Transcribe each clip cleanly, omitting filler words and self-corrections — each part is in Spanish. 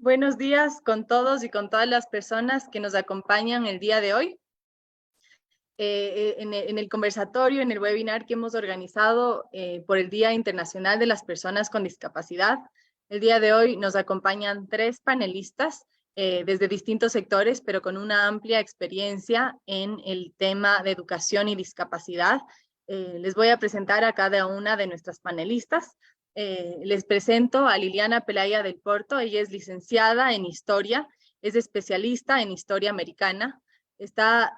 Buenos días con todos y con todas las personas que nos acompañan el día de hoy. En el conversatorio, en el webinar que hemos organizado por el Día Internacional de las Personas con Discapacidad. El día de hoy nos acompañan 3 panelistas desde distintos sectores, pero con una amplia experiencia en el tema de educación y discapacidad. Les voy a presentar a cada una de nuestras panelistas. Les presento a Liliana Pelaya del Porto. Ella es licenciada en Historia, es especialista en Historia Americana. Está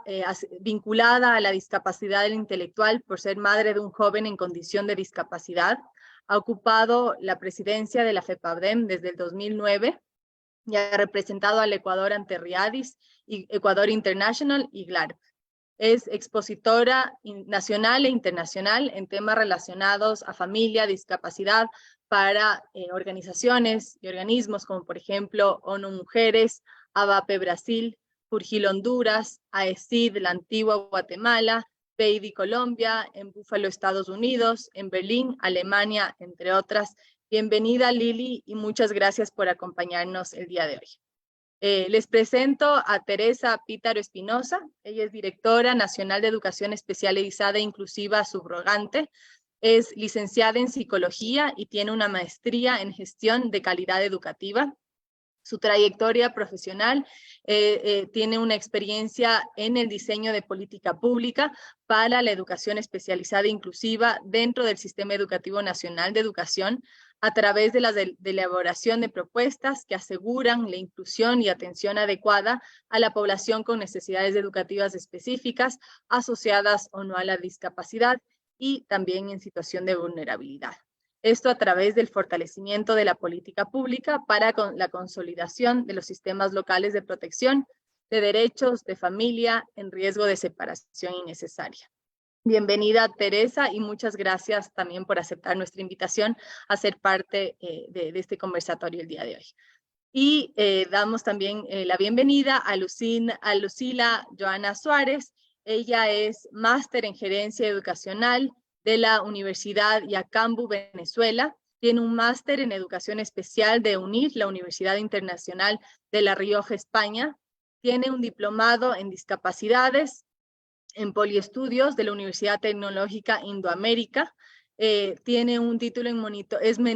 vinculada a la discapacidad intelectual por ser madre de un joven en condición de discapacidad. Ha ocupado la presidencia de la FEPADEM desde el 2009 y ha representado al Ecuador ante RIADIS, y Ecuador International y GLARP. Es expositora nacional e internacional en temas relacionados a familia, discapacidad para organizaciones y organismos como por ejemplo ONU Mujeres, ABAPE Brasil, Furgil Honduras, AECID, la Antigua Guatemala, PEIDI Colombia, en Búfalo Estados Unidos, en Berlín, Alemania, entre otras. Bienvenida Lili y muchas gracias por acompañarnos el día de hoy. Les presento a Teresa Pítaro Espinosa. Ella es directora nacional de Educación Especializada e Inclusiva subrogante. Es licenciada en Psicología y tiene una maestría en Gestión de Calidad Educativa. Su trayectoria profesional tiene una experiencia en el diseño de política pública para la educación especializada e inclusiva dentro del Sistema Educativo Nacional de Educación a través de la elaboración de propuestas que aseguran la inclusión y atención adecuada a la población con necesidades educativas específicas asociadas o no a la discapacidad y también en situación de vulnerabilidad. Esto a través del fortalecimiento de la política pública para la consolidación de los sistemas locales de protección de derechos de familia en riesgo de separación innecesaria. Bienvenida Teresa y muchas gracias también por aceptar nuestra invitación a ser parte de este conversatorio el día de hoy. Y damos también la bienvenida a Lucila Joana Suárez. Ella es máster en gerencia educacional de la Universidad Yacambu, Venezuela. Tiene un máster en educación especial de UNIR, la Universidad Internacional de La Rioja, España. Tiene un diplomado en discapacidades en poliestudios de la Universidad Tecnológica Indoamérica. Tiene un título en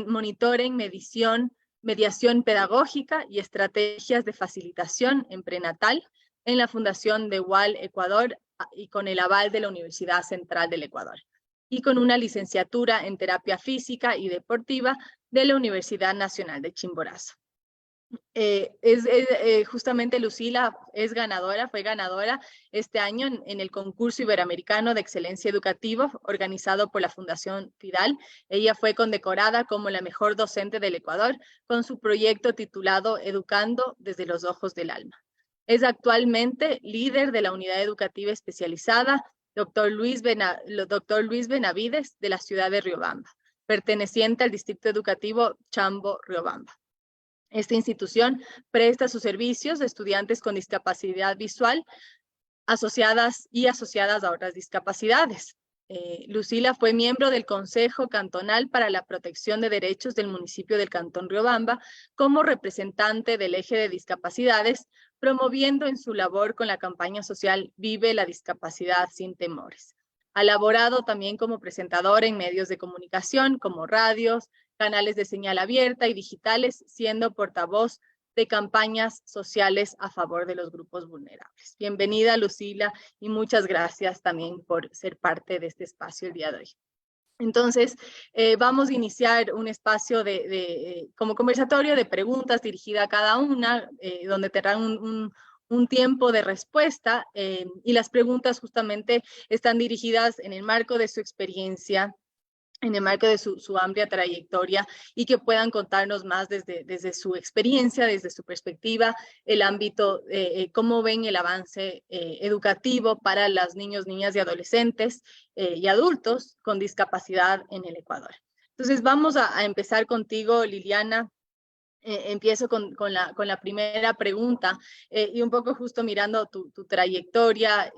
monitor en mediación pedagógica y estrategias de facilitación en prenatal en la Fundación de WAL Ecuador y con el aval de la Universidad Central del Ecuador, y con una licenciatura en terapia física y deportiva de la Universidad Nacional de Chimborazo. Justamente Lucila fue ganadora este año en el concurso iberoamericano de excelencia educativa organizado por la Fundación Tidal. Ella fue condecorada como la mejor docente del Ecuador con su proyecto titulado Educando desde los ojos del alma. Es actualmente líder de la unidad educativa especializada Dr. Luis Benavides de la ciudad de Riobamba, perteneciente al distrito educativo Chambo, Riobamba. Esta institución presta sus servicios a estudiantes con discapacidad visual asociadas a otras discapacidades. Lucila fue miembro del Consejo Cantonal para la Protección de Derechos del municipio del Cantón Riobamba como representante del eje de discapacidades, promoviendo en su labor con la campaña social Vive la discapacidad sin temores. Ha laborado también como presentador en medios de comunicación como radios, canales de señal abierta y digitales, siendo portavoz de campañas sociales a favor de los grupos vulnerables. Bienvenida, Lucila, y muchas gracias también por ser parte de este espacio el día de hoy. Entonces, vamos a iniciar un espacio como conversatorio de preguntas dirigida a cada una, donde tendrán un tiempo de respuesta, y las preguntas justamente están dirigidas en el marco de su experiencia, en el marco de su amplia trayectoria, y que puedan contarnos más desde su experiencia, desde su perspectiva, el ámbito, cómo ven el avance educativo para los niños, niñas y adolescentes y adultos con discapacidad en el Ecuador. Entonces vamos a empezar contigo, Liliana. Empiezo con la primera pregunta y un poco justo mirando tu trayectoria,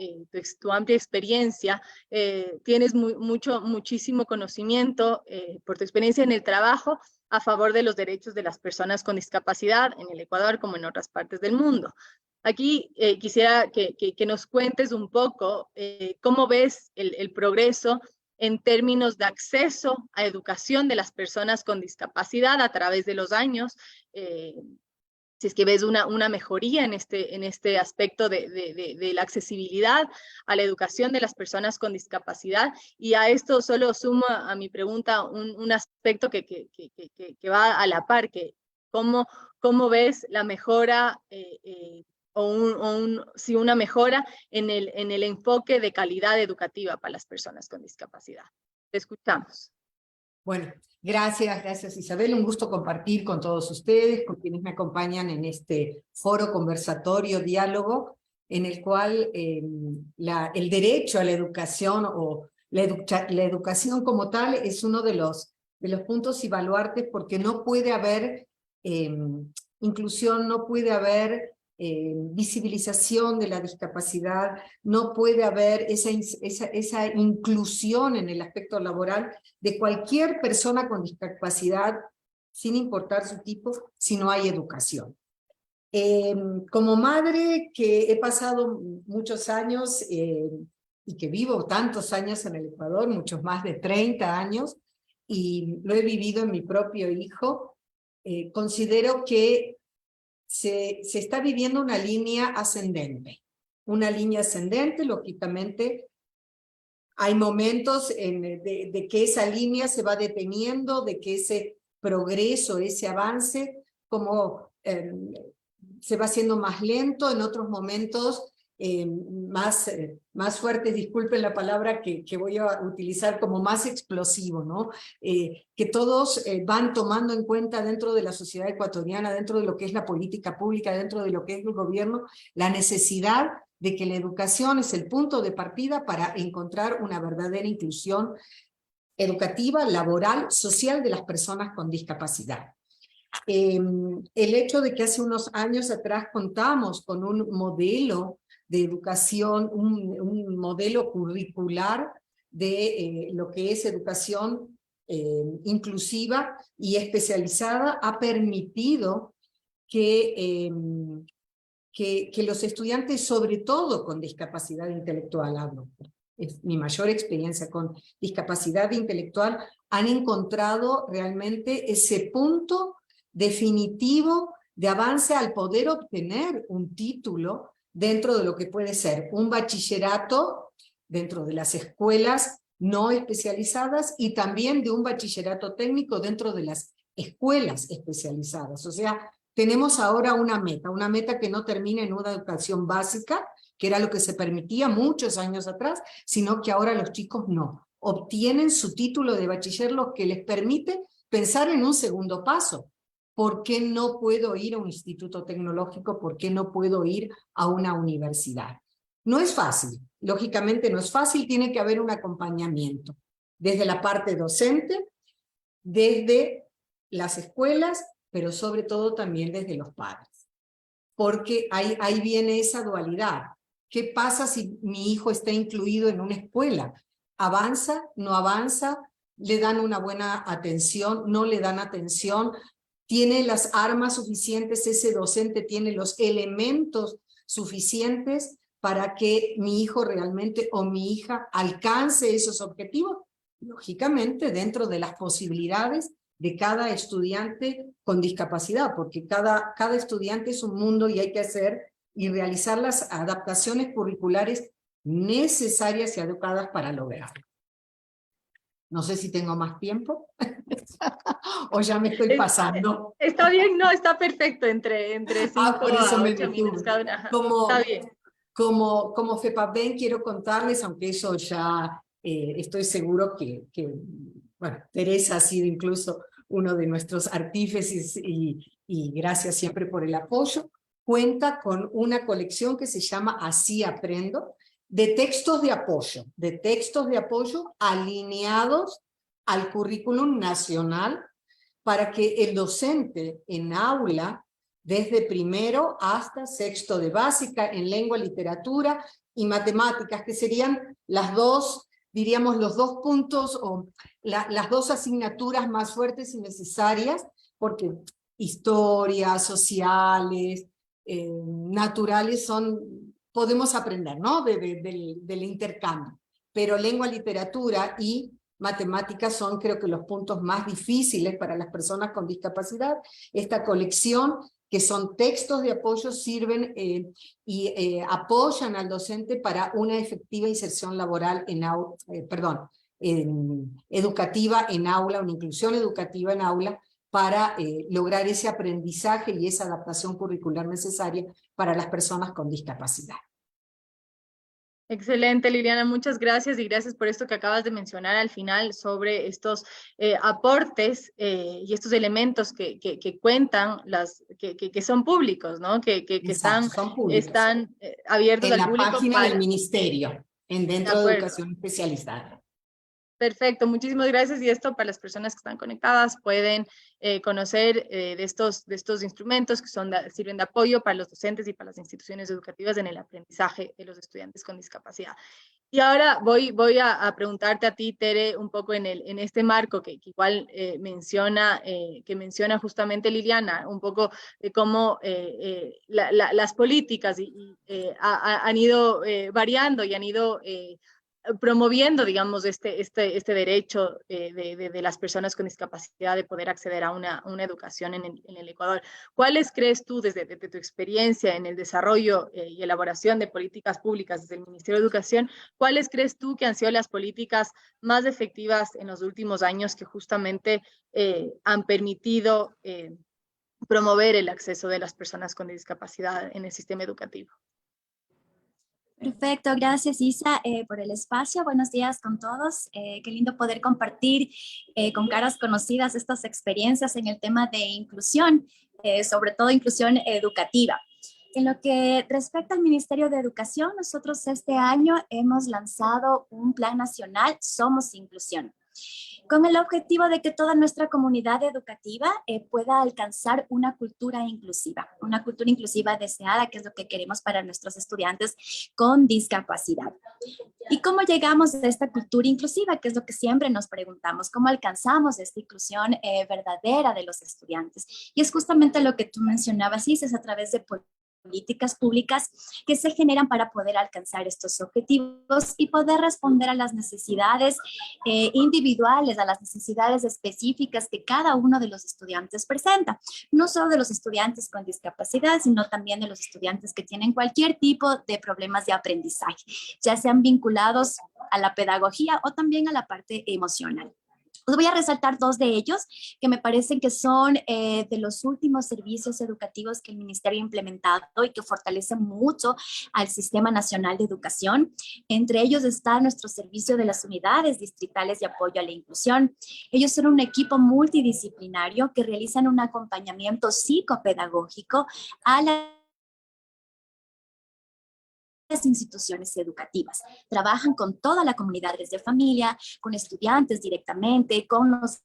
tu amplia experiencia. Tienes muchísimo conocimiento por tu experiencia en el trabajo a favor de los derechos de las personas con discapacidad en el Ecuador como en otras partes del mundo. Aquí quisiera que nos cuentes un poco cómo ves el progreso en términos de acceso a educación de las personas con discapacidad a través de los años, si es que ves una mejoría en este aspecto de la accesibilidad a la educación de las personas con discapacidad. Y a esto solo sumo a mi pregunta un aspecto que va a la par, que cómo ves la mejora sí, una mejora en el enfoque de calidad educativa para las personas con discapacidad. Te escuchamos. Bueno, gracias Isabel, un gusto compartir con todos ustedes, con quienes me acompañan en este foro, conversatorio, diálogo, en el cual el derecho a la educación o la educación como tal es uno de los puntos y baluartes, porque no puede haber inclusión, no puede haber visibilización de la discapacidad, no puede haber esa inclusión en el aspecto laboral de cualquier persona con discapacidad, sin importar su tipo, si no hay educación. Como madre que he pasado muchos años y que vivo tantos años en el Ecuador, muchos más de 30 años, y lo he vivido en mi propio hijo, considero que se está viviendo una línea ascendente. Una línea ascendente, lógicamente, hay momentos de que esa línea se va deteniendo, de que ese progreso, ese avance, como se va haciendo más lento, en otros momentos más fuertes, disculpen la palabra que voy a utilizar, como más explosivo, ¿no? Que todos van tomando en cuenta dentro de la sociedad ecuatoriana, dentro de lo que es la política pública, dentro de lo que es el gobierno, la necesidad de que la educación es el punto de partida para encontrar una verdadera inclusión educativa, laboral, social de las personas con discapacidad. El hecho de que hace unos años atrás contamos con un modelo de educación, un modelo curricular de lo que es educación inclusiva y especializada, ha permitido que los estudiantes, sobre todo con discapacidad intelectual, hablo, es mi mayor experiencia con discapacidad intelectual, han encontrado realmente ese punto definitivo de avance al poder obtener un título dentro de lo que puede ser un bachillerato dentro de las escuelas no especializadas y también de un bachillerato técnico dentro de las escuelas especializadas. O sea, tenemos ahora una meta que no termina en una educación básica, que era lo que se permitía muchos años atrás, sino que ahora los chicos no. Obtienen su título de bachiller, lo que les permite pensar en un segundo paso. ¿Por qué no puedo ir a un instituto tecnológico? ¿Por qué no puedo ir a una universidad? No es fácil, lógicamente no es fácil, tiene que haber un acompañamiento, desde la parte docente, desde las escuelas, pero sobre todo también desde los padres. Porque ahí viene esa dualidad. ¿Qué pasa si mi hijo está incluido en una escuela? ¿Avanza? ¿No avanza? ¿Le dan una buena atención? ¿No le dan atención? ¿Tiene las armas suficientes ese docente? ¿Tiene los elementos suficientes para que mi hijo realmente o mi hija alcance esos objetivos? Lógicamente, dentro de las posibilidades de cada estudiante con discapacidad, porque cada estudiante es un mundo y hay que hacer y realizar las adaptaciones curriculares necesarias y adecuadas para lograrlo. No sé si tengo más tiempo o ya me estoy pasando. Está bien, no, está perfecto, entre 5 por eso a me 8 minutos cada una. Ajá, está bien. Como FEPAPDEN quiero contarles, aunque eso ya estoy seguro que, bueno, Teresa ha sido incluso uno de nuestros artífices y gracias siempre por el apoyo, cuenta con una colección que se llama Así Aprendo, de textos de apoyo alineados al currículum nacional para que el docente en aula, desde primero hasta sexto de básica, en lengua, literatura y matemáticas, que serían las dos diríamos, los dos puntos o las dos asignaturas más fuertes y necesarias, porque historia, sociales, naturales podemos aprender, ¿no? Del intercambio. Pero lengua, literatura y matemáticas son, creo que, los puntos más difíciles para las personas con discapacidad. Esta colección, que son textos de apoyo, sirven y apoyan al docente para una efectiva inserción laboral educativa en aula, una inclusión educativa en aula, para lograr ese aprendizaje y esa adaptación curricular necesaria para las personas con discapacidad. Excelente, Liliana, muchas gracias y gracias por esto que acabas de mencionar al final sobre estos aportes y estos elementos que cuentan, que son públicos, ¿no? Que Exacto, son públicos. están abiertos en al la público página del ministerio, dentro de educación especializada. Perfecto, muchísimas gracias. Y esto para las personas que están conectadas pueden conocer de estos instrumentos que sirven de apoyo para los docentes y para las instituciones educativas en el aprendizaje de los estudiantes con discapacidad. Y ahora voy a preguntarte a ti, Tere, un poco en este marco que igual menciona justamente Liliana, un poco de cómo las políticas han ido variando y han ido promoviendo, digamos, este derecho de las personas con discapacidad de poder acceder a una educación en el Ecuador. ¿Cuáles crees tú, desde tu experiencia en el desarrollo y elaboración de políticas públicas desde el Ministerio de Educación, cuáles crees tú que han sido las políticas más efectivas en los últimos años que justamente han permitido promover el acceso de las personas con discapacidad en el sistema educativo? Perfecto, gracias Isa por el espacio. Buenos días con todos. Qué lindo poder compartir con caras conocidas estas experiencias en el tema de inclusión, sobre todo inclusión educativa. En lo que respecta al Ministerio de Educación, nosotros este año hemos lanzado un plan nacional Somos Inclusión, con el objetivo de que toda nuestra comunidad educativa pueda alcanzar una cultura inclusiva deseada, que es lo que queremos para nuestros estudiantes con discapacidad. ¿Y cómo llegamos a esta cultura inclusiva? Que es lo que siempre nos preguntamos, ¿cómo alcanzamos esta inclusión verdadera de los estudiantes? Y es justamente lo que tú mencionabas, Isa, es a través de políticas públicas que se generan para poder alcanzar estos objetivos y poder responder a las necesidades individuales, a las necesidades específicas que cada uno de los estudiantes presenta. No solo de los estudiantes con discapacidad, sino también de los estudiantes que tienen cualquier tipo de problemas de aprendizaje, ya sean vinculados a la pedagogía o también a la parte emocional. Os voy a resaltar dos de ellos que me parecen que son de los últimos servicios educativos que el Ministerio ha implementado y que fortalecen mucho al Sistema Nacional de Educación. Entre ellos está nuestro servicio de las unidades distritales de apoyo a la inclusión. Ellos son un equipo multidisciplinario que realizan un acompañamiento psicopedagógico a las instituciones educativas. Trabajan con toda la comunidad, desde familia, con estudiantes directamente, con los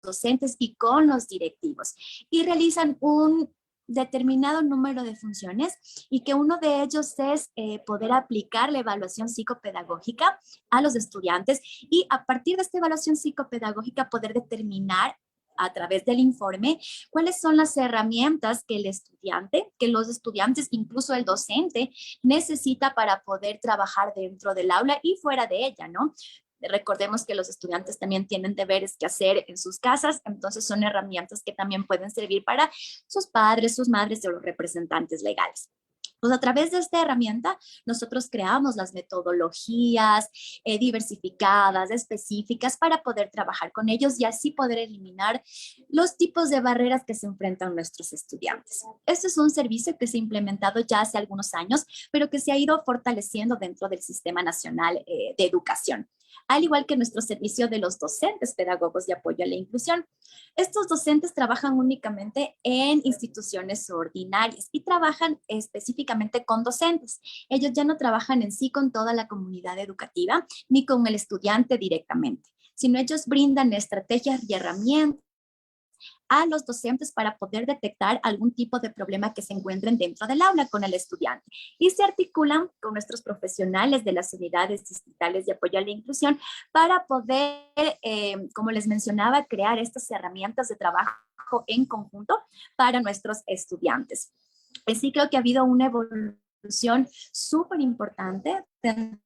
docentes y con los directivos. Y realizan un determinado número de funciones y que uno de ellos es poder aplicar la evaluación psicopedagógica a los estudiantes y a partir de esta evaluación psicopedagógica poder determinar a través del informe, cuáles son las herramientas que el estudiante, que los estudiantes, incluso el docente, necesita para poder trabajar dentro del aula y fuera de ella, ¿no? Recordemos que los estudiantes también tienen deberes que hacer en sus casas, entonces son herramientas que también pueden servir para sus padres, sus madres o los representantes legales. Pues a través de esta herramienta nosotros creamos las metodologías diversificadas, específicas para poder trabajar con ellos y así poder eliminar los tipos de barreras que se enfrentan nuestros estudiantes. Este es un servicio que se ha implementado ya hace algunos años, pero que se ha ido fortaleciendo dentro del Sistema Nacional de Educación, al igual que nuestro servicio de los docentes pedagogos de apoyo a la inclusión. Estos docentes trabajan únicamente en instituciones ordinarias y trabajan específicamente con docentes. Ellos ya no trabajan en sí con toda la comunidad educativa ni con el estudiante directamente, sino ellos brindan estrategias y herramientas a los docentes para poder detectar algún tipo de problema que se encuentren dentro del aula con el estudiante. Y se articulan con nuestros profesionales de las unidades distritales de apoyo a la inclusión para poder, como les mencionaba, crear estas herramientas de trabajo en conjunto para nuestros estudiantes. Sí creo que ha habido una evolución súper importante dentro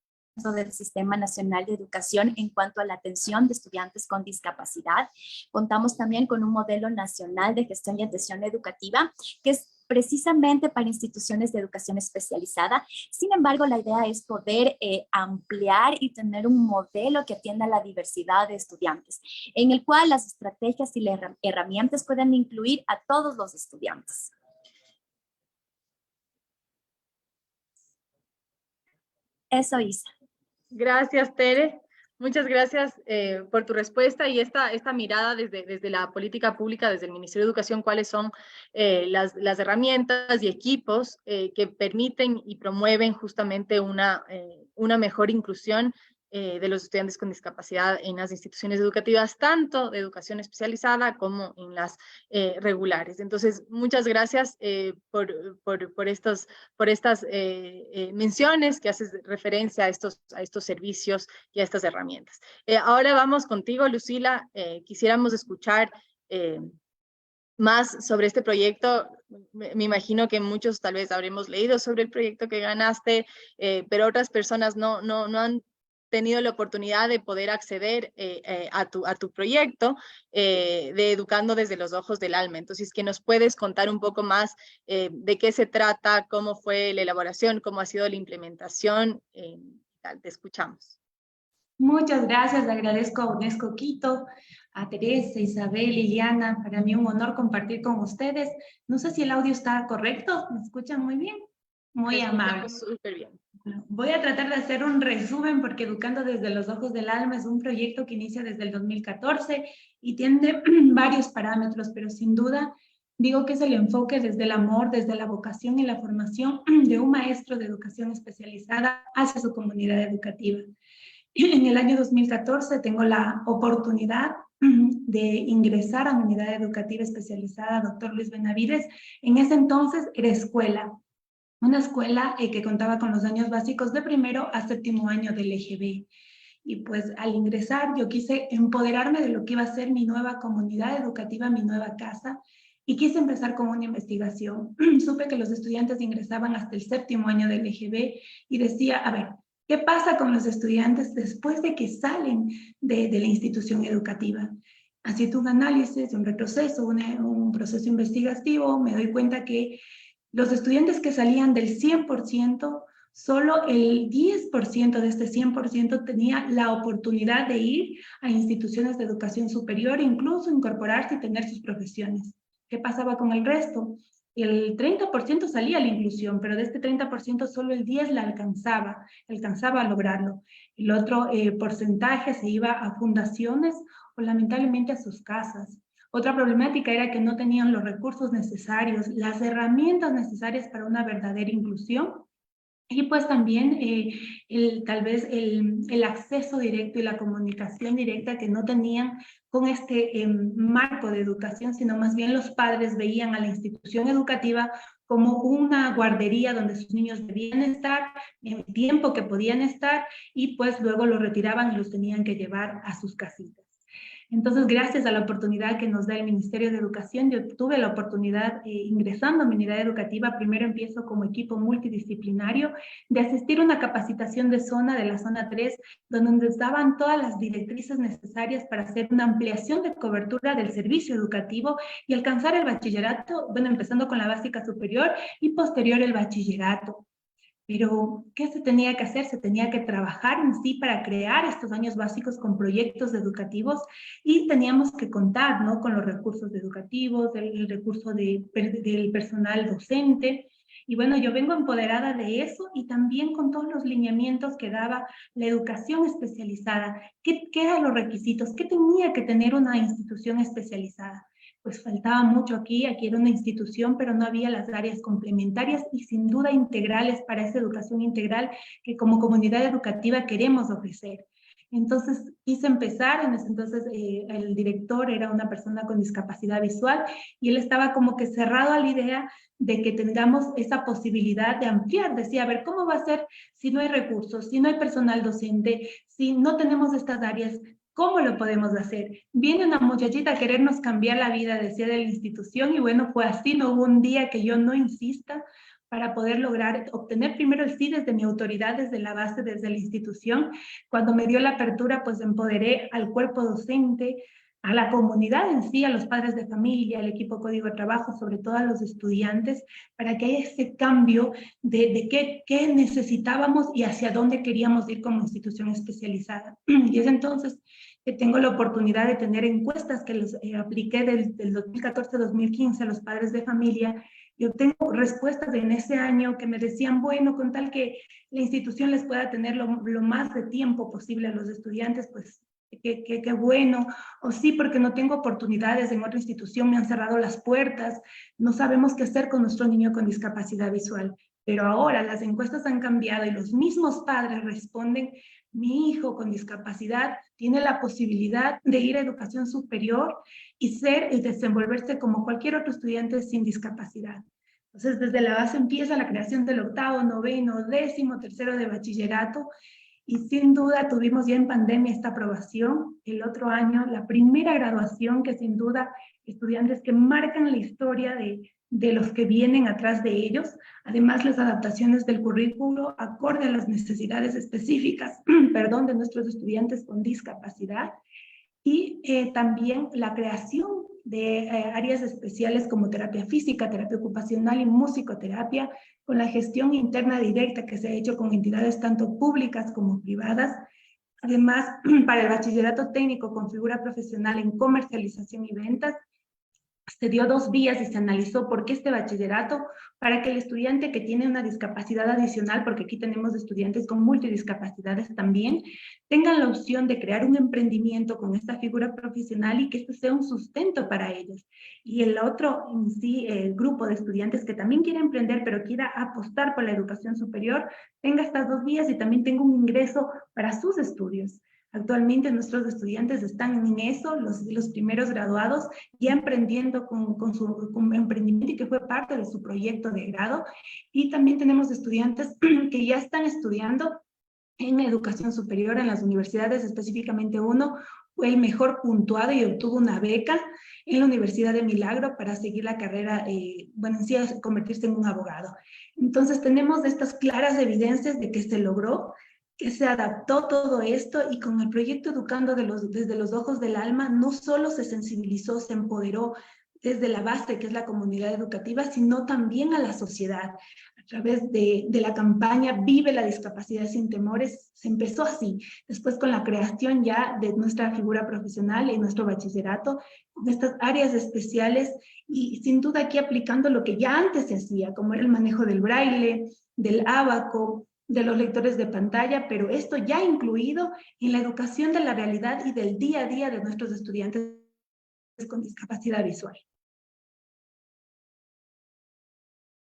del Sistema Nacional de Educación en cuanto a la atención de estudiantes con discapacidad. Contamos también con un modelo nacional de gestión y atención educativa que es precisamente para instituciones de educación especializada. Sin embargo, la idea es poder ampliar y tener un modelo que atienda a la diversidad de estudiantes, en el cual las estrategias y las herramientas puedan incluir a todos los estudiantes. Eso hice. Gracias, Tere. Muchas gracias por tu respuesta y esta mirada desde la política pública, desde el Ministerio de Educación, cuáles son las herramientas y equipos que permiten y promueven justamente una mejor inclusión de los estudiantes con discapacidad en las instituciones educativas, tanto de educación especializada como en las regulares. Entonces, muchas gracias por estas menciones que haces referencia a estos servicios y a estas herramientas. Ahora vamos contigo, Lucila. Quisiéramos escuchar más sobre este proyecto. Me imagino que muchos tal vez habremos leído sobre el proyecto que ganaste, pero otras personas no han tenido la oportunidad de poder acceder a tu proyecto de Educando desde los Ojos del Alma. Entonces, que nos puedes contar un poco más de qué se trata, cómo fue la elaboración, cómo ha sido la implementación. Te escuchamos. Muchas gracias, le agradezco a UNESCO Quito, a Teresa, Isabel, Liliana. Para mí un honor compartir con ustedes. No sé si el audio está correcto, ¿me escuchan muy bien? Muy amable. Súper bien. Voy a tratar de hacer un resumen porque Educando desde los Ojos del Alma es un proyecto que inicia desde el 2014 y tiene varios parámetros, pero sin duda digo que es el enfoque desde el amor, desde la vocación y la formación de un maestro de educación especializada hacia su comunidad educativa. En el año 2014 tengo la oportunidad de ingresar a una unidad educativa especializada, doctor Luis Benavides. En ese entonces era escuela. Una escuela que contaba con los años básicos de primero a séptimo año del EGB. Y pues al ingresar yo quise empoderarme de lo que iba a ser mi nueva comunidad educativa, mi nueva casa, y quise empezar con una investigación. Supe que los estudiantes ingresaban hasta el séptimo año del EGB y decía, a ver, ¿qué pasa con los estudiantes después de que salen de la institución educativa? Haciendo un análisis, un retroceso, un proceso investigativo, me doy cuenta que los estudiantes que salían del 100%, solo el 10% de este 100% tenía la oportunidad de ir a instituciones de educación superior, incluso incorporarse y tener sus profesiones. ¿Qué pasaba con el resto? El 30% salía a la inclusión, pero de este 30% solo el 10% la alcanzaba a lograrlo. El otro porcentaje se iba a fundaciones o lamentablemente a sus casas. Otra problemática era que no tenían los recursos necesarios, las herramientas necesarias para una verdadera inclusión. Y pues también tal vez el acceso directo y la comunicación directa que no tenían con este marco de educación, sino más bien los padres veían a la institución educativa como una guardería donde sus niños debían estar, en el tiempo que podían estar, y pues luego los retiraban y los tenían que llevar a sus casitas. Entonces, gracias a la oportunidad que nos da el Ministerio de Educación, yo tuve la oportunidad, ingresando a mi unidad educativa, primero empiezo como equipo multidisciplinario, de asistir a una capacitación de la zona 3, donde nos daban todas las directrices necesarias para hacer una ampliación de cobertura del servicio educativo y alcanzar el bachillerato, bueno, empezando con la básica superior y posterior el bachillerato. Pero, ¿qué se tenía que hacer? Se tenía que trabajar en sí para crear estos años básicos con proyectos educativos y teníamos que contar, ¿no?, con los recursos educativos, el recurso del personal docente. Y bueno, yo vengo empoderada de eso y también con todos los lineamientos que daba la educación especializada. ¿Qué eran los requisitos? ¿Qué tenía que tener una institución especializada? Pues faltaba mucho aquí era una institución, pero no había las áreas complementarias y sin duda integrales para esa educación integral que como comunidad educativa queremos ofrecer. Entonces quise empezar, en ese entonces el director era una persona con discapacidad visual y él estaba como que cerrado a la idea de que tengamos esa posibilidad de ampliar. Decía, a ver, ¿cómo va a ser si no hay recursos, si no hay personal docente, si no tenemos estas áreas? ¿Cómo lo podemos hacer? Viene una muchachita a querernos cambiar la vida, decía, de la institución, y bueno, fue así, no hubo un día que yo no insista para poder lograr obtener primero el sí desde mi autoridad, desde la base, desde la institución. Cuando me dio la apertura, pues empoderé al cuerpo docente, a la comunidad en sí, a los padres de familia, al equipo Código de Trabajo, sobre todo a los estudiantes, para que haya ese cambio de qué necesitábamos y hacia dónde queríamos ir como institución especializada. Y es entonces que tengo la oportunidad de tener encuestas que los apliqué del 2014-2015 a los padres de familia. Yo tengo respuestas en ese año que me decían, bueno, con tal que la institución les pueda tener lo más de tiempo posible a los estudiantes, pues qué bueno. O sí, porque no tengo oportunidades en otra institución, me han cerrado las puertas, no sabemos qué hacer con nuestro niño con discapacidad visual. Pero ahora las encuestas han cambiado y los mismos padres responden, mi hijo con discapacidad tiene la posibilidad de ir a educación superior y ser y desenvolverse como cualquier otro estudiante sin discapacidad. Entonces, desde la base empieza la creación del octavo, noveno, décimo, tercero de bachillerato, y sin duda tuvimos ya en pandemia esta aprobación. El otro año, la primera graduación, que sin duda estudiantes que marcan la historia de los que vienen atrás de ellos. Además, las adaptaciones del currículo acorde a las necesidades específicas, perdón, de nuestros estudiantes con discapacidad. Y también la creación de áreas especiales como terapia física, terapia ocupacional y musicoterapia, con la gestión interna directa que se ha hecho con entidades tanto públicas como privadas. Además, para el bachillerato técnico con figura profesional en comercialización y ventas, se dio 2 vías y se analizó por qué este bachillerato, para que el estudiante que tiene una discapacidad adicional, porque aquí tenemos estudiantes con multidiscapacidades también, tengan la opción de crear un emprendimiento con esta figura profesional y que esto sea un sustento para ellos. Y el otro, en sí, el grupo de estudiantes que también quiere emprender, pero quiera apostar por la educación superior, tenga estas 2 vías y también tenga un ingreso para sus estudios. Actualmente nuestros estudiantes están en eso, los primeros graduados, ya emprendiendo con su emprendimiento y que fue parte de su proyecto de grado. Y también tenemos estudiantes que ya están estudiando en educación superior en las universidades, específicamente uno fue el mejor puntuado y obtuvo una beca en la Universidad de Milagro para seguir la carrera, bueno, en sí convertirse en un abogado. Entonces tenemos estas claras evidencias de que se logró, que se adaptó todo esto y con el proyecto Educando desde los ojos del alma, no solo se sensibilizó, se empoderó desde la base, que es la comunidad educativa, sino también a la sociedad. A través de la campaña Vive la discapacidad sin temores, se empezó así. Después con la creación ya de nuestra figura profesional en nuestro bachillerato, con estas áreas especiales y sin duda aquí aplicando lo que ya antes se hacía, como era el manejo del braille, del ábaco, de los lectores de pantalla, pero esto ya incluido en la educación de la realidad y del día a día de nuestros estudiantes con discapacidad visual.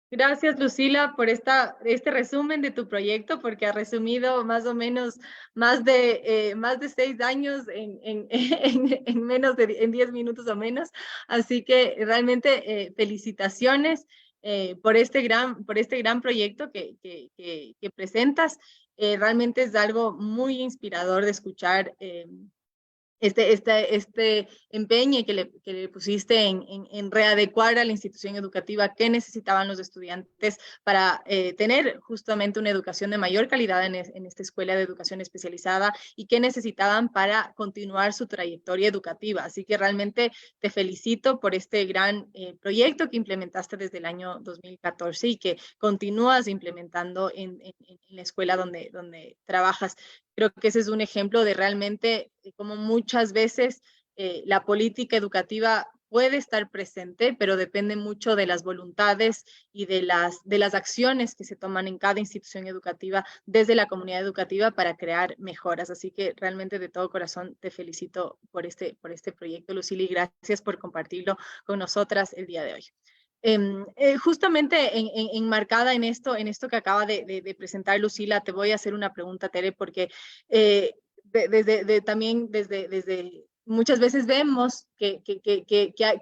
Gracias, Lucila, por este resumen de tu proyecto, porque ha resumido más o menos más de 6 años en menos en 10 minutos o menos. Así que realmente felicitaciones por este gran proyecto que presentas. Realmente es algo muy inspirador de escuchar este empeño que le pusiste en readecuar a la institución educativa que necesitaban los estudiantes para tener justamente una educación de mayor calidad en esta escuela de educación especializada y que necesitaban para continuar su trayectoria educativa. Así que realmente te felicito por este gran proyecto que implementaste desde el año 2014 y que continúas implementando en la escuela donde trabajas. Creo que ese es un ejemplo de realmente como muchas veces la política educativa puede estar presente, pero depende mucho de las voluntades y de las acciones que se toman en cada institución educativa desde la comunidad educativa para crear mejoras. Así que realmente de todo corazón te felicito por este proyecto, Lucila, y gracias por compartirlo con nosotras el día de hoy. Justamente enmarcada en esto que acaba de presentar Lucila, te voy a hacer una pregunta, Tere, porque también desde muchas veces vemos que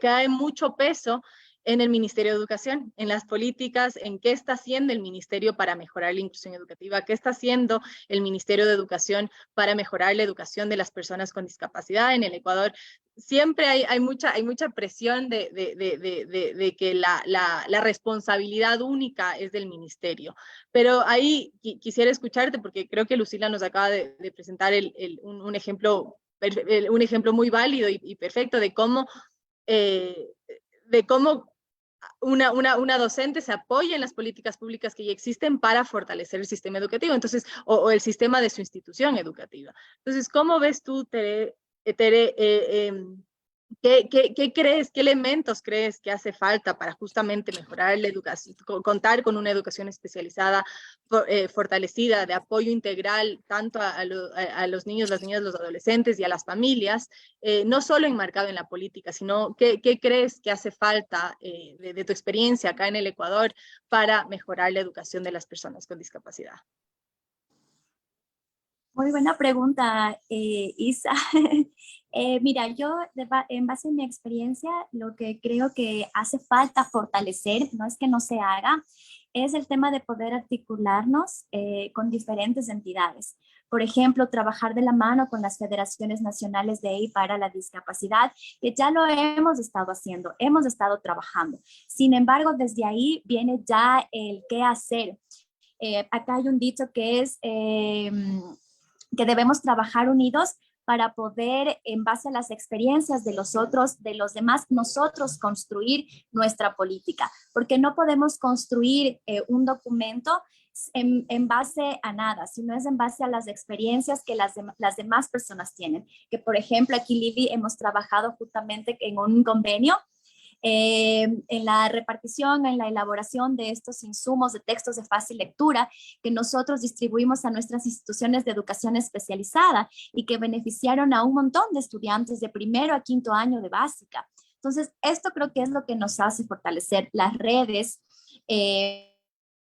hay mucho peso en el Ministerio de Educación, en las políticas, en qué está haciendo el Ministerio para mejorar la inclusión educativa, qué está haciendo el Ministerio de Educación para mejorar la educación de las personas con discapacidad en el Ecuador. Siempre hay mucha presión de que la responsabilidad única es del ministerio. Pero ahí quisiera escucharte, porque creo que Lucila nos acaba de presentar un ejemplo muy válido y perfecto de cómo una docente se apoya en las políticas públicas que ya existen para fortalecer el sistema educativo, entonces, o el sistema de su institución educativa. Entonces, ¿cómo ves tú, Tere, ¿qué crees, qué elementos crees que hace falta para justamente mejorar la educación, contar con una educación especializada, fortalecida, de apoyo integral, tanto a los niños, las niñas, los adolescentes y a las familias, no solo enmarcado en la política, sino qué crees que hace falta de tu experiencia acá en el Ecuador para mejorar la educación de las personas con discapacidad? Muy buena pregunta, Isa. Mira, yo en base a mi experiencia, lo que creo que hace falta fortalecer, no es que no se haga, es el tema de poder articularnos con diferentes entidades. Por ejemplo, trabajar de la mano con las federaciones nacionales de y para la discapacidad, que ya lo hemos estado haciendo, hemos estado trabajando. Sin embargo, desde ahí viene ya el qué hacer. Acá hay un dicho que es que debemos trabajar unidos para poder, en base a las experiencias de los otros, de los demás, nosotros construir nuestra política, porque no podemos construir un documento en base a nada, sino es en base a las experiencias que las demás personas tienen. Que, por ejemplo, aquí, Libby, hemos trabajado justamente en un convenio en la repartición, en la elaboración de estos insumos de textos de fácil lectura que nosotros distribuimos a nuestras instituciones de educación especializada y que beneficiaron a un montón de estudiantes de primero a quinto año de básica. Entonces, esto creo que es lo que nos hace fortalecer las redes,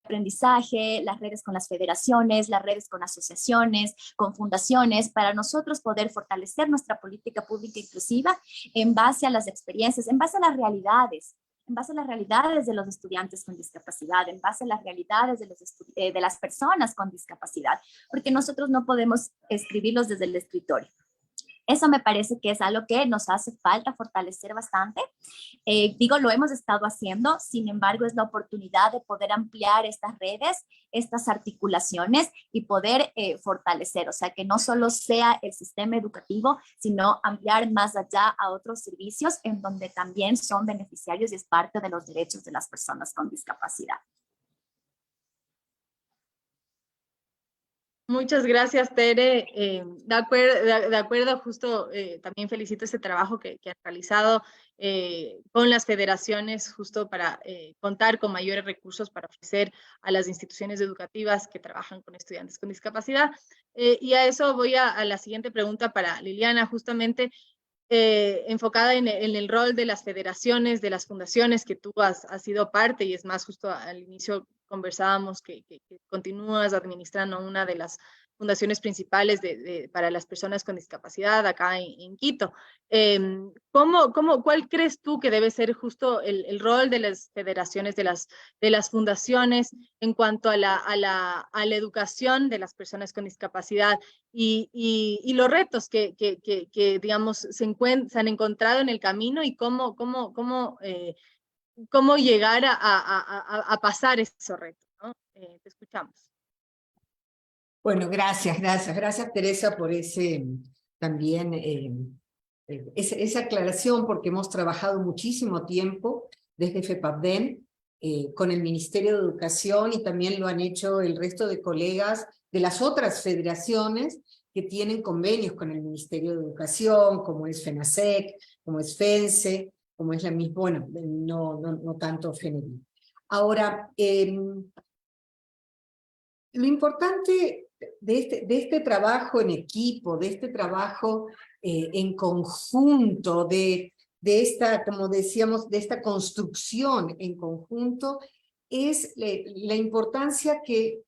aprendizaje, las redes con las federaciones, las redes con asociaciones, con fundaciones, para nosotros poder fortalecer nuestra política pública inclusiva en base a las experiencias, en base a las realidades de los estudiantes con discapacidad, en base a las realidades de las personas con discapacidad, porque nosotros no podemos escribirlos desde el escritorio. Eso me parece que es algo que nos hace falta fortalecer bastante. Digo, lo hemos estado haciendo, sin embargo, es la oportunidad de poder ampliar estas redes, estas articulaciones y poder fortalecer, o sea, que no solo sea el sistema educativo, sino ampliar más allá a otros servicios en donde también son beneficiarios y es parte de los derechos de las personas con discapacidad. Muchas gracias, Tere. De acuerdo, justo también felicito ese trabajo que han realizado con las federaciones, justo para contar con mayores recursos para ofrecer a las instituciones educativas que trabajan con estudiantes con discapacidad. Y a eso voy a la siguiente pregunta para Liliana, justamente enfocada en el rol de las federaciones, de las fundaciones que tú has sido parte, y es más, justo al inicio conversábamos que continúas administrando una de las fundaciones principales para las personas con discapacidad acá en Quito. ¿Cuál crees tú que debe ser justo el rol de las federaciones, de las fundaciones en cuanto a la educación de las personas con discapacidad y los retos que digamos, se han encontrado en el camino y cómo llegar a pasar esos retos, ¿no? Te escuchamos. Bueno, gracias Teresa por ese también esa aclaración, porque hemos trabajado muchísimo tiempo desde FEPADEN con el Ministerio de Educación y también lo han hecho el resto de colegas de las otras federaciones que tienen convenios con el Ministerio de Educación, como es FENASEC, como es FENSE, como es la misma, bueno, no tanto FENEDI. Ahora, lo importante de este trabajo en equipo, de este trabajo en conjunto, de esta, como decíamos, de esta construcción en conjunto, es la importancia que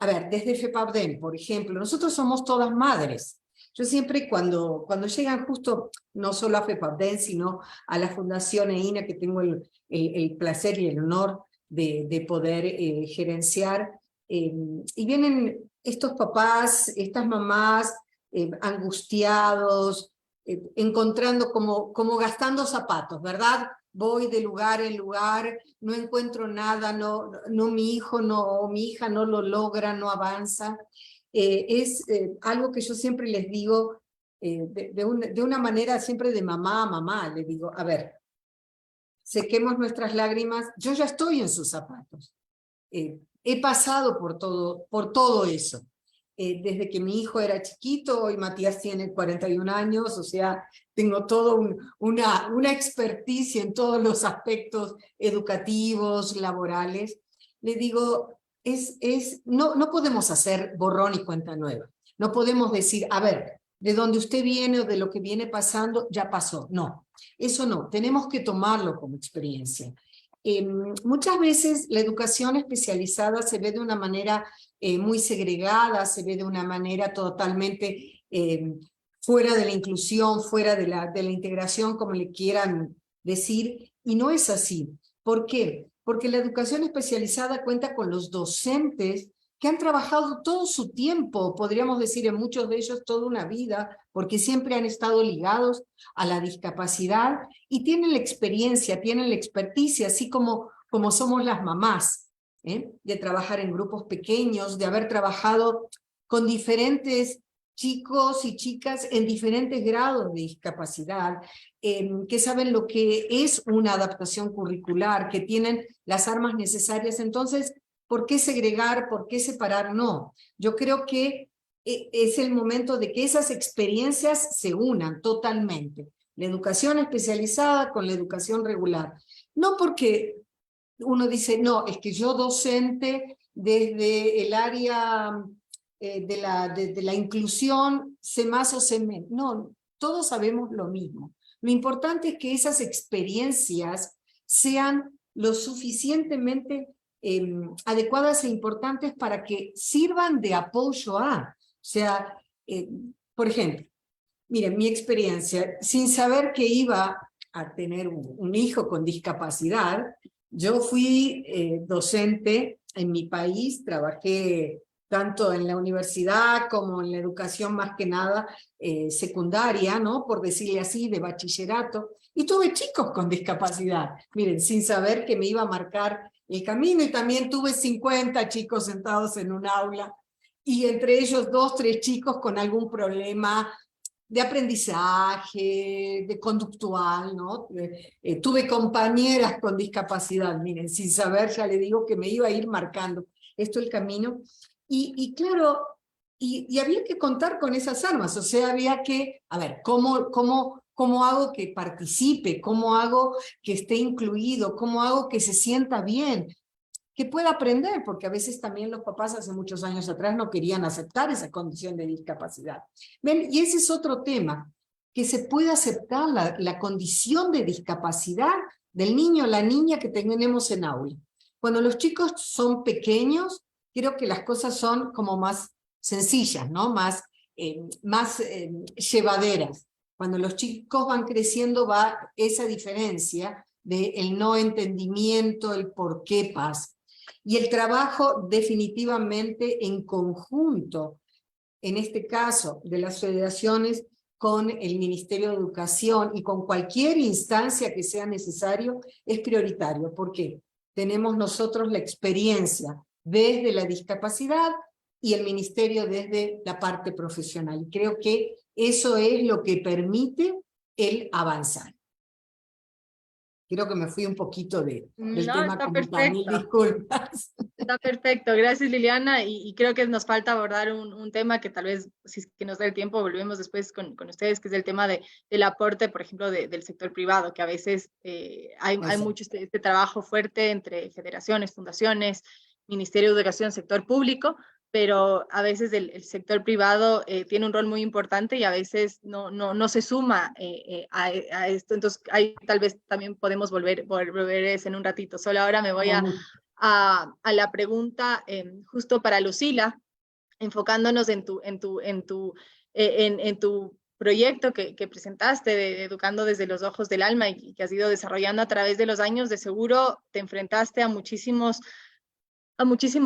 a ver, desde FEPADEM, por ejemplo, nosotros somos todas madres. Yo siempre cuando llegan justo, no solo a FEPADEM, sino a la Fundación EINA, que tengo el placer y el honor de poder gerenciar, y vienen estos papás, estas mamás, angustiados, encontrando como gastando zapatos, ¿verdad? Voy de lugar en lugar, no encuentro nada, no mi hijo o mi hija no lo logra, no avanza. Es algo que yo siempre les digo, de una manera siempre de mamá a mamá, les digo, a ver, sequemos nuestras lágrimas, yo ya estoy en sus zapatos. He pasado por todo eso. Desde que mi hijo era chiquito, hoy Matías tiene 41 años, o sea, tengo toda una experticia en todos los aspectos educativos, laborales. Le digo, no podemos hacer borrón y cuenta nueva. No podemos decir, a ver, de donde usted viene o de lo que viene pasando, ya pasó. No, eso no, tenemos que tomarlo como experiencia. Muchas veces la educación especializada se ve de una manera muy segregada, se ve de una manera totalmente fuera de la inclusión, fuera de la integración, como le quieran decir, y no es así. ¿Por qué? Porque la educación especializada cuenta con los docentes que han trabajado todo su tiempo, podríamos decir en muchos de ellos toda una vida, porque siempre han estado ligados a la discapacidad y tienen la experiencia, tienen la experticia, así como somos las mamás, de trabajar en grupos pequeños, de haber trabajado con diferentes chicos y chicas en diferentes grados de discapacidad, que saben lo que es una adaptación curricular, que tienen las armas necesarias. Entonces, ¿por qué segregar? ¿Por qué separar? No, yo creo que es el momento de que esas experiencias se unan totalmente. La educación especializada con la educación regular. No porque uno dice, no, es que yo docente desde el área de la inclusión sé más o sé menos. No, todos sabemos lo mismo. Lo importante es que esas experiencias sean lo suficientemente adecuadas e importantes para que sirvan de apoyo a. O sea, por ejemplo, miren, mi experiencia, sin saber que iba a tener un hijo con discapacidad, yo fui docente en mi país, trabajé tanto en la universidad como en la educación más que nada secundaria, ¿no? Por decirle así, de bachillerato, y tuve chicos con discapacidad, miren, sin saber que me iba a marcar el camino, y también tuve 50 chicos sentados en un aula, y entre ellos 2, 3 chicos con algún problema de aprendizaje, de conductual, ¿no? Tuve compañeras con discapacidad, miren, sin saber, ya le digo que me iba a ir marcando esto el camino, y claro, y había que contar con esas armas, o sea, había que, a ver, ¿cómo hago que participe? ¿Cómo hago que esté incluido? ¿Cómo hago que se sienta bien? Que pueda aprender, porque a veces también los papás hace muchos años atrás no querían aceptar esa condición de discapacidad. ¿Ven? Y ese es otro tema, que se puede aceptar la condición de discapacidad del niño o la niña que tenemos en aula. Cuando los chicos son pequeños, creo que las cosas son como más sencillas, ¿no? Más llevaderas. Cuando los chicos van creciendo va esa diferencia del no entendimiento, el por qué pasa. Y el trabajo definitivamente en conjunto, en este caso de las federaciones con el Ministerio de Educación y con cualquier instancia que sea necesario, es prioritario. ¿Por qué? Tenemos nosotros la experiencia desde la discapacidad y el Ministerio desde la parte profesional. Y creo que eso es lo que permite el avanzar. Creo que me fui un poquito del tema como tal, mil disculpas. Está perfecto, gracias Liliana, y creo que nos falta abordar un tema que tal vez, si es que nos da el tiempo, volvemos después con ustedes, que es el tema del aporte, por ejemplo, del sector privado, que a veces hay mucho este trabajo fuerte entre federaciones, fundaciones, Ministerio de Educación, sector público, pero a veces el sector privado tiene un rol muy importante y a veces no se suma a esto. Entonces, ahí tal vez también podemos volver en un ratito. Solo ahora me voy a a la pregunta justo para Lucila, enfocándonos en tu proyecto que presentaste de Educando desde los Ojos del Alma y que has ido desarrollando a través de los años. De seguro te enfrentaste a muchísimos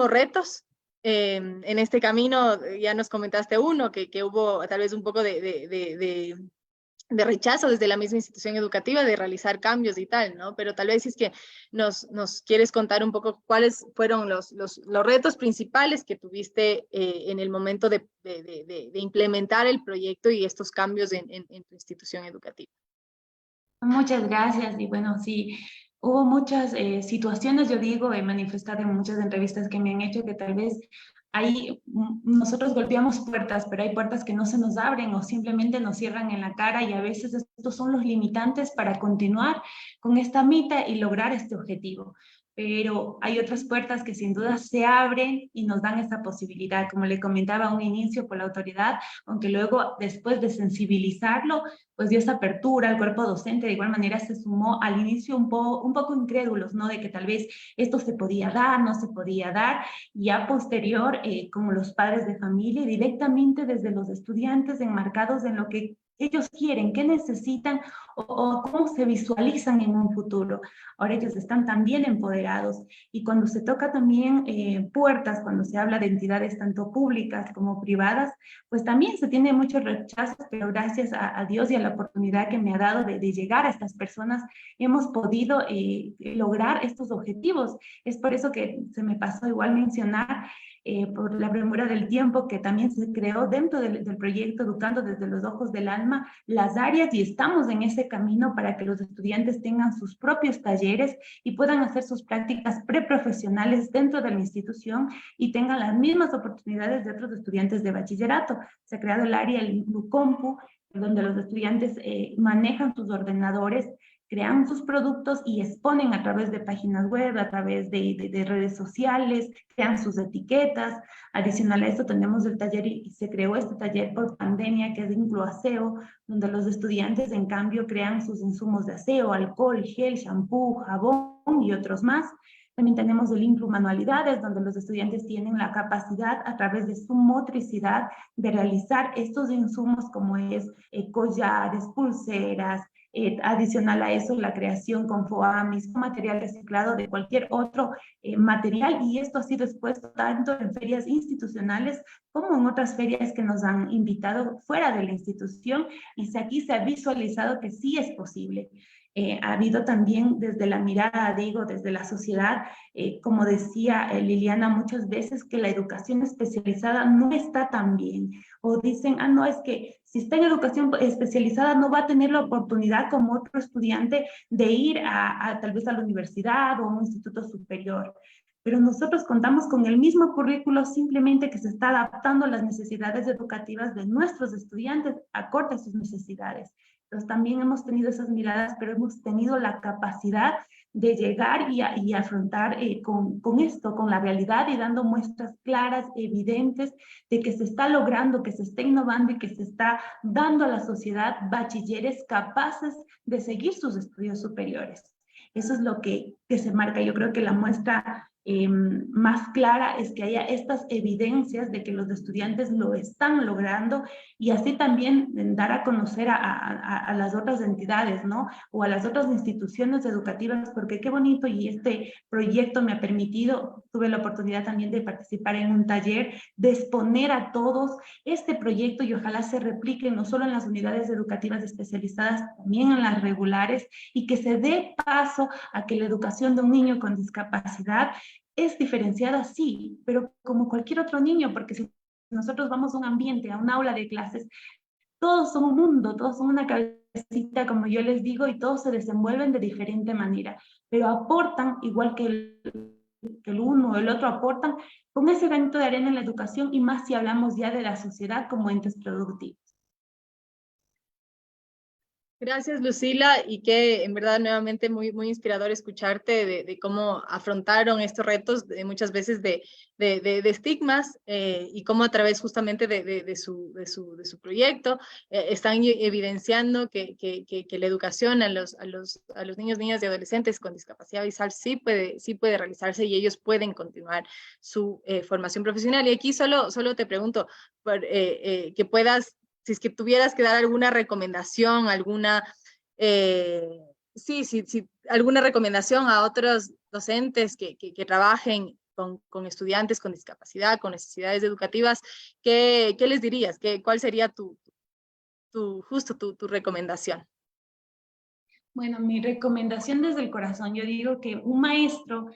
retos. En este camino ya nos comentaste uno, que hubo tal vez un poco de rechazo desde la misma institución educativa de realizar cambios y tal, ¿no? Pero tal vez si es que nos quieres contar un poco cuáles fueron los retos principales que tuviste en el momento de implementar el proyecto y estos cambios en tu institución educativa. Muchas gracias. Y bueno, sí, hubo muchas situaciones, yo digo, he manifestado en muchas entrevistas que me han hecho que tal vez ahí nosotros golpeamos puertas, pero hay puertas que no se nos abren o simplemente nos cierran en la cara, y a veces estos son los limitantes para continuar con esta meta y lograr este objetivo. Pero hay otras puertas que sin duda se abren y nos dan esta posibilidad, como le comentaba a un inicio, por la autoridad, aunque luego después de sensibilizarlo, pues dio esa apertura. El cuerpo docente de igual manera se sumó al inicio un poco incrédulos, ¿no? De que tal vez esto se podía dar, no se podía dar, y ya posterior, como los padres de familia, directamente desde los estudiantes enmarcados en lo que ellos quieren, qué necesitan o cómo se visualizan en un futuro. Ahora ellos están también empoderados, y cuando se toca también puertas, cuando se habla de entidades tanto públicas como privadas, pues también se tiene muchos rechazos, pero gracias a Dios y a la oportunidad que me ha dado de llegar a estas personas, hemos podido lograr estos objetivos. Es por eso que se me pasó igual mencionar, por la premura del tiempo, que también se creó dentro del proyecto Educando desde los Ojos del Alma las áreas, y estamos en ese camino para que los estudiantes tengan sus propios talleres y puedan hacer sus prácticas preprofesionales dentro de la institución y tengan las mismas oportunidades de otros estudiantes de bachillerato. Se ha creado el área, el Lucompu, donde los estudiantes manejan sus ordenadores, crean sus productos y exponen a través de páginas web, a través de redes sociales, crean sus etiquetas. Adicional a esto tenemos el taller, y se creó este taller por pandemia, que es Incluaseo, donde los estudiantes en cambio crean sus insumos de aseo, alcohol, gel, shampoo, jabón y otros más. También tenemos el Inclu Manualidades, donde los estudiantes tienen la capacidad a través de su motricidad de realizar estos insumos, como es collares, pulseras, adicional a eso, la creación con foamis, con material reciclado de cualquier otro material, y esto ha sido expuesto tanto en ferias institucionales como en otras ferias que nos han invitado fuera de la institución, y aquí se ha visualizado que sí es posible. Ha habido también desde la mirada, digo, desde la sociedad, como decía Liliana, muchas veces que la educación especializada no está tan bien, o dicen, no, es que si está en educación especializada no va a tener la oportunidad como otro estudiante de ir tal vez a la universidad o a un instituto superior. Pero nosotros contamos con el mismo currículo, simplemente que se está adaptando a las necesidades educativas de nuestros estudiantes, acorde a sus necesidades. Entonces también hemos tenido esas miradas, pero hemos tenido la capacidad de llegar y afrontar con esto, con la realidad, y dando muestras claras, evidentes, de que se está logrando, que se está innovando y que se está dando a la sociedad bachilleres capaces de seguir sus estudios superiores. Eso es lo que se marca. Yo creo que la muestra más clara es que haya estas evidencias de que los estudiantes lo están logrando, y así también dar a conocer a las otras entidades, ¿no? O a las otras instituciones educativas, porque qué bonito, y este proyecto me ha permitido, tuve la oportunidad también de participar en un taller, de exponer a todos este proyecto, y ojalá se replique no solo en las unidades educativas especializadas, también en las regulares, y que se dé paso a que la educación de un niño con discapacidad es diferenciada, sí, pero como cualquier otro niño, porque si nosotros vamos a un ambiente, a un aula de clases, todos son un mundo, todos son una cabecita, como yo les digo, y todos se desenvuelven de diferente manera, pero aportan, igual que el uno o el otro aportan, con ese granito de arena en la educación, y más si hablamos ya de la sociedad como entes productivos. Gracias, Lucila, y que en verdad nuevamente muy inspirador escucharte de cómo afrontaron estos retos muchas veces de estigmas y cómo a través justamente de su proyecto están evidenciando que la educación a los niños, niñas y adolescentes con discapacidad visual sí puede realizarse y ellos pueden continuar su formación profesional. Y aquí solo te pregunto, que puedas si es que tuvieras que dar alguna recomendación, alguna recomendación a otros docentes que trabajen con estudiantes con discapacidad, con necesidades educativas, ¿qué les dirías? ¿Cuál sería tu recomendación? Bueno, mi recomendación desde el corazón, yo digo que un maestro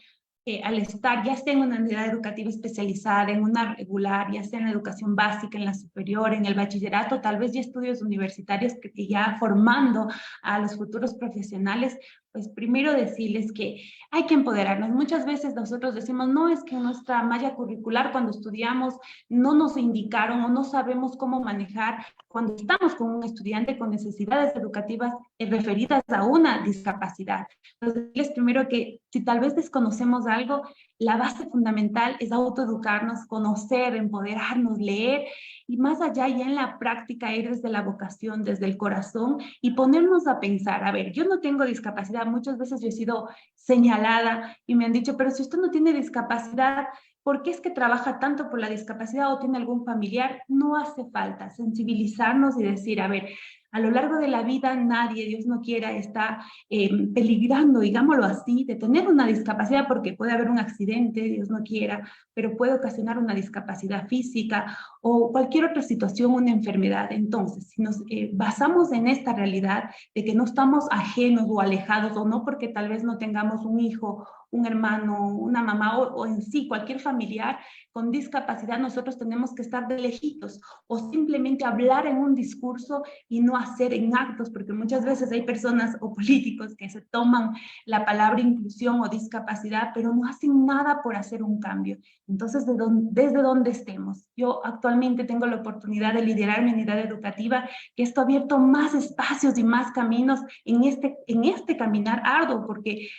al estar ya sea en una unidad educativa especializada, en una regular, ya sea en la educación básica, en la superior, en el bachillerato, tal vez ya estudios universitarios que ya formando a los futuros profesionales, pues primero decirles que hay que empoderarnos. Muchas veces nosotros decimos, no, es que en nuestra malla curricular cuando estudiamos no nos indicaron o no sabemos cómo manejar cuando estamos con un estudiante con necesidades educativas referidas a una discapacidad. Entonces, decirles primero que si tal vez desconocemos algo, la base fundamental es autoeducarnos, conocer, empoderarnos, leer y más allá ya en la práctica ir desde la vocación, desde el corazón y ponernos a pensar, a ver, yo no tengo discapacidad, muchas veces yo he sido señalada y me han dicho, pero si usted no tiene discapacidad, ¿por qué es que trabaja tanto por la discapacidad o tiene algún familiar? No hace falta sensibilizarnos y decir, a ver, a lo largo de la vida nadie, Dios no quiera, está peligrando, digámoslo así, de tener una discapacidad porque puede haber un accidente, Dios no quiera, pero puede ocasionar una discapacidad física o cualquier otra situación, una enfermedad. Entonces, si nos basamos en esta realidad de que no estamos ajenos o alejados o no porque tal vez no tengamos un hijo, un hermano, una mamá o en sí cualquier familiar con discapacidad, nosotros tenemos que estar de lejitos o simplemente hablar en un discurso y no hacer en actos, porque muchas veces hay personas o políticos que se toman la palabra inclusión o discapacidad, pero no hacen nada por hacer un cambio. Entonces, desde donde estemos, yo actualmente tengo la oportunidad de liderar mi unidad educativa, que esto ha abierto más espacios y más caminos en este caminar arduo, porque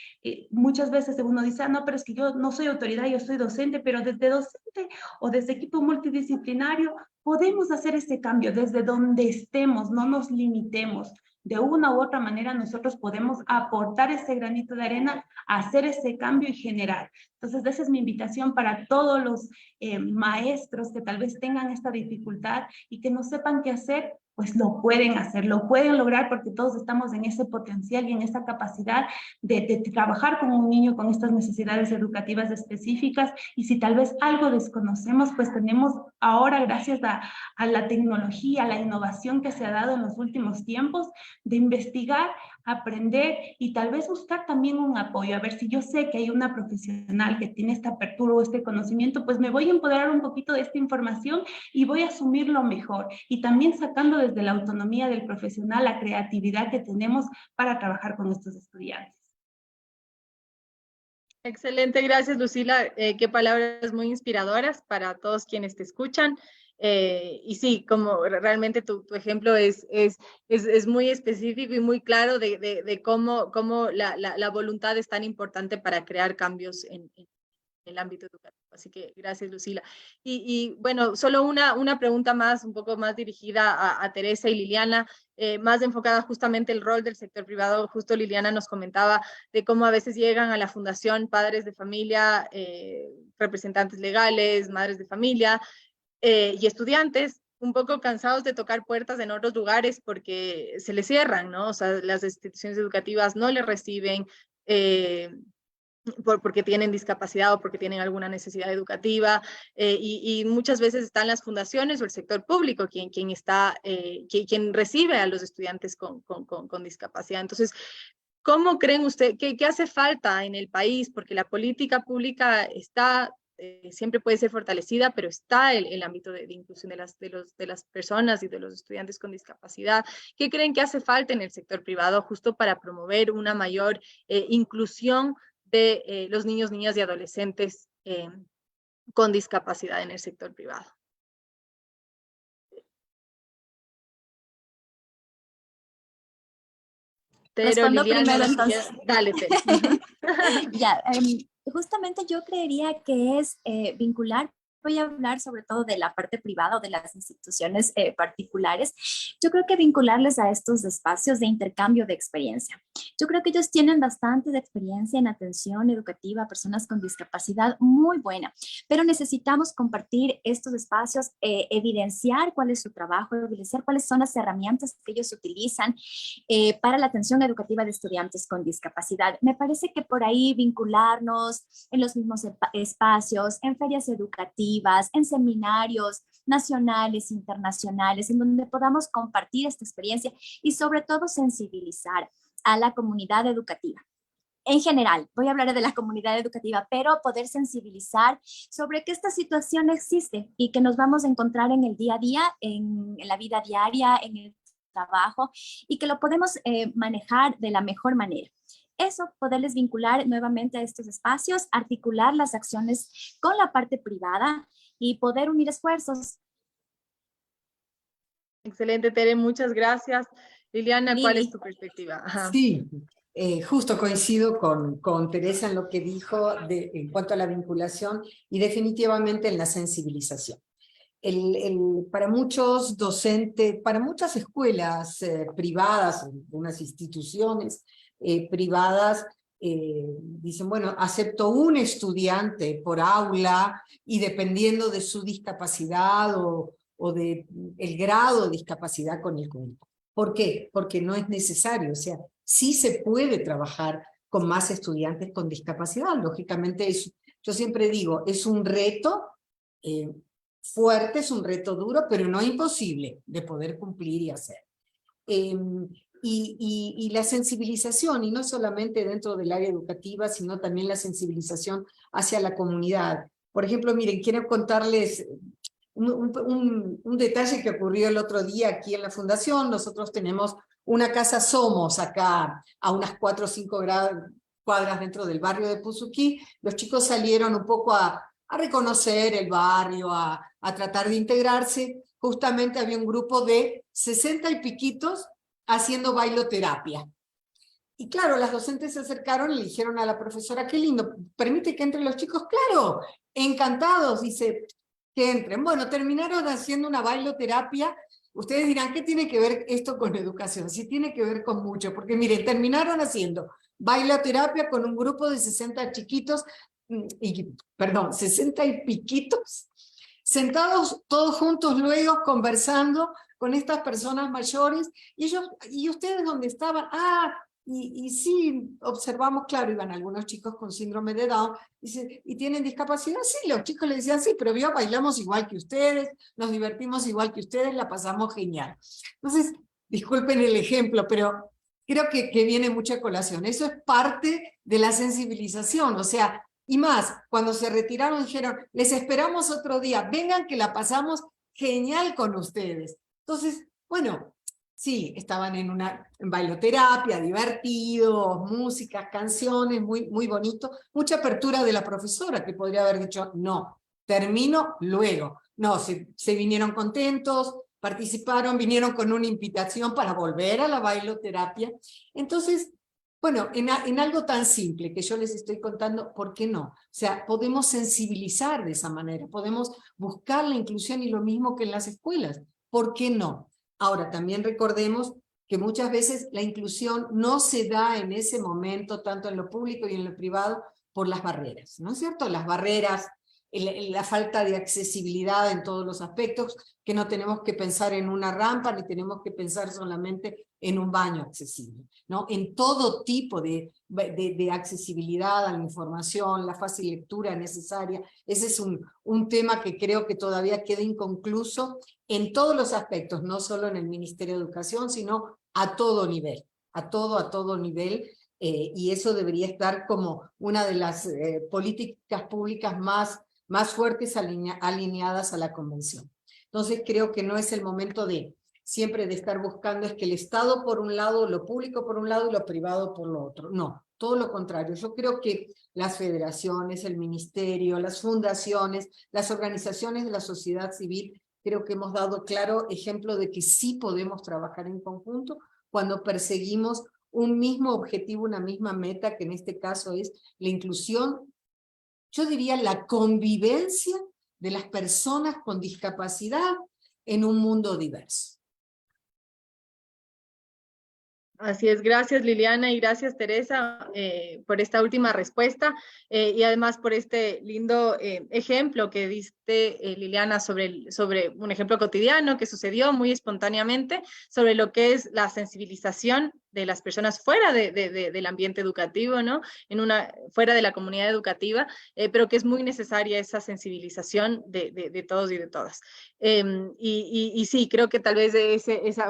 muchas veces uno dice, ah, no, pero es que yo no soy autoridad, yo soy docente, pero desde docente o desde equipo multidisciplinario podemos hacer ese cambio desde donde estemos, no nos limitemos. De una u otra manera nosotros podemos aportar ese granito de arena, hacer ese cambio y generar. Entonces, esa es mi invitación para todos los maestros que tal vez tengan esta dificultad y que no sepan qué hacer, pues lo pueden hacer, lo pueden lograr porque todos estamos en ese potencial y en esa capacidad de trabajar con un niño con estas necesidades educativas específicas y si tal vez algo desconocemos, pues tenemos ahora, gracias a la tecnología, a la innovación que se ha dado en los últimos tiempos, de investigar, aprender y tal vez buscar también un apoyo. A ver, si yo sé que hay una profesional que tiene esta apertura o este conocimiento, pues me voy a empoderar un poquito de esta información y voy a asumirlo mejor. Y también sacando desde la autonomía del profesional la creatividad que tenemos para trabajar con estos estudiantes. Excelente, gracias Lucila. Qué palabras muy inspiradoras para todos quienes te escuchan. Y sí, como realmente tu ejemplo es muy específico y muy claro de cómo la voluntad es tan importante para crear cambios en el ámbito educativo. Así que gracias, Lucila. Bueno, solo una pregunta más, un poco más dirigida a Teresa y Liliana, más enfocada justamente el rol del sector privado. Justo Liliana nos comentaba de cómo a veces llegan a la fundación padres de familia, representantes legales, madres de familia y estudiantes un poco cansados de tocar puertas en otros lugares porque se les cierran, ¿no? O sea, las instituciones educativas no les reciben. Porque tienen discapacidad o porque tienen alguna necesidad educativa y muchas veces están las fundaciones o el sector público quien recibe a los estudiantes con discapacidad. Entonces, ¿cómo creen ustedes que hace falta en el país? Porque la política pública está siempre puede ser fortalecida, pero está el ámbito de inclusión de las personas y de los estudiantes con discapacidad. ¿Qué creen que hace falta en el sector privado justo para promover una mayor inclusión de los niños, niñas y adolescentes con discapacidad en el sector privado? Tere, Respondo Liliana, primero, si entonces. quieres. Dale, Tere. Ya, justamente yo creería que es vincular. Voy a hablar sobre todo de la parte privada o de las instituciones particulares. Yo creo que vincularles a estos espacios de intercambio de experiencia. Yo creo que ellos tienen bastante de experiencia en atención educativa a personas con discapacidad muy buena, pero necesitamos compartir estos espacios, evidenciar cuál es su trabajo, evidenciar cuáles son las herramientas que ellos utilizan para la atención educativa de estudiantes con discapacidad. Me parece que por ahí vincularnos en los mismos espacios, en ferias educativas, en seminarios nacionales, internacionales, en donde podamos compartir esta experiencia y sobre todo sensibilizar a la comunidad educativa. En general, voy a hablar de la comunidad educativa, pero poder sensibilizar sobre que esta situación existe y que nos vamos a encontrar en el día a día, en la vida diaria, en el trabajo, y que lo podemos manejar de la mejor manera. Eso, poderles vincular nuevamente a estos espacios, articular las acciones con la parte privada y poder unir esfuerzos. Excelente, Tere, muchas gracias. Liliana, ¿cuál es Lili. tu perspectiva? Ajá. Sí, justo coincido con Teresa en lo que dijo en cuanto a la vinculación y definitivamente en la sensibilización. Para muchos docentes, para muchas escuelas privadas, unas instituciones privadas, dicen, bueno, acepto un estudiante por aula y dependiendo de su discapacidad o de el grado de discapacidad con el cuento. ¿Por qué? Porque no es necesario, o sea, sí se puede trabajar con más estudiantes con discapacidad. Lógicamente, yo siempre digo, es un reto fuerte, es un reto duro, pero no imposible de poder cumplir y hacer. Y la sensibilización, y no solamente dentro del área educativa, sino también la sensibilización hacia la comunidad. Por ejemplo, miren, quiero contarles un detalle que ocurrió el otro día aquí en la fundación. Nosotros tenemos una casa Somos acá a unas 4 o 5 cuadras dentro del barrio de Puzuquí. Los chicos salieron un poco a reconocer el barrio, a tratar de integrarse. Justamente había un grupo de 60 y piquitos haciendo bailoterapia. Y claro, las docentes se acercaron y le dijeron a la profesora, qué lindo, ¿permite que entren los chicos? Claro, encantados, dice, que entren. Bueno, terminaron haciendo una bailoterapia. Ustedes dirán, ¿qué tiene que ver esto con educación? Sí tiene que ver con mucho, porque miren, terminaron haciendo bailoterapia con un grupo de 60 chiquitos, perdón, 60 y piquitos, sentados todos juntos luego conversando con estas personas mayores, y ustedes dónde estaban, y sí, observamos, claro, iban algunos chicos con síndrome de Down, dice, ¿y tienen discapacidad? Sí, los chicos le decían, sí, pero bailamos igual que ustedes, nos divertimos igual que ustedes, la pasamos genial. Entonces, disculpen el ejemplo, pero creo que viene mucha colación. Eso es parte de la sensibilización, o sea, y más, cuando se retiraron dijeron, les esperamos otro día, vengan que la pasamos genial con ustedes. Entonces, bueno, sí, estaban en bailoterapia, divertidos, músicas, canciones, muy, muy bonito. Mucha apertura de la profesora, que podría haber dicho, no, termino luego. No, se vinieron contentos, participaron, vinieron con una invitación para volver a la bailoterapia. Entonces, bueno, en algo tan simple que yo les estoy contando, ¿por qué no? O sea, podemos sensibilizar de esa manera, podemos buscar la inclusión y lo mismo que en las escuelas. ¿Por qué no? Ahora, también recordemos que muchas veces la inclusión no se da en ese momento, tanto en lo público y en lo privado, por las barreras, ¿no es cierto? Las barreras, la falta de accesibilidad en todos los aspectos, que no tenemos que pensar en una rampa, ni tenemos que pensar solamente en un baño accesible, ¿no? En todo tipo de accesibilidad a la información, la fácil lectura necesaria. Ese es un tema que creo que todavía queda inconcluso en todos los aspectos, no solo en el Ministerio de Educación, sino a todo nivel, a todo nivel, y eso debería estar como una de las políticas públicas más fuertes alineadas a la Convención. Entonces creo que no es el momento siempre de estar buscando es que el Estado por un lado, lo público por un lado y lo privado por lo otro. No, todo lo contrario. Yo creo que las federaciones, el ministerio, las fundaciones, las organizaciones de la sociedad civil, creo que hemos dado claro ejemplo de que sí podemos trabajar en conjunto cuando perseguimos un mismo objetivo, una misma meta, que en este caso es la inclusión, yo diría la convivencia de las personas con discapacidad en un mundo diverso. Así es, gracias Liliana y gracias Teresa por esta última respuesta y además por este lindo ejemplo que diste Liliana sobre un ejemplo cotidiano que sucedió muy espontáneamente sobre lo que es la sensibilización de las personas fuera del ambiente educativo, ¿no? Fuera de la comunidad educativa, pero que es muy necesaria esa sensibilización de todos y de todas. Y sí, creo que tal vez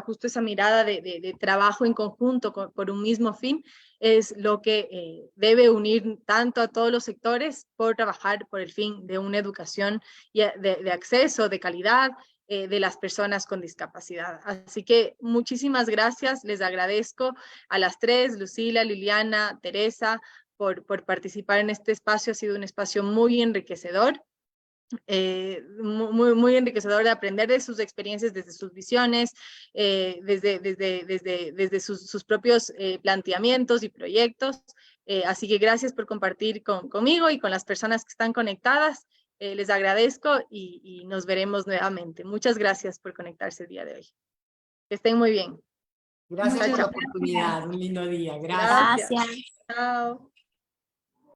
justo esa mirada de trabajo en conjunto por un mismo fin es lo que debe unir tanto a todos los sectores por trabajar por el fin de una educación de acceso, de calidad, de las personas con discapacidad. Así que muchísimas gracias, les agradezco a las tres, Lucila, Liliana, Teresa, por participar en este espacio. Ha sido un espacio muy enriquecedor. Muy enriquecedor de aprender de sus experiencias, desde sus visiones, desde sus propios planteamientos y proyectos. Así que gracias por compartir conmigo y con las personas que están conectadas. Les agradezco y nos veremos nuevamente. Muchas gracias por conectarse el día de hoy. Que estén muy bien. Gracias Muchas por la gracias. oportunidad, un lindo día. Gracias. Gracias. Chao.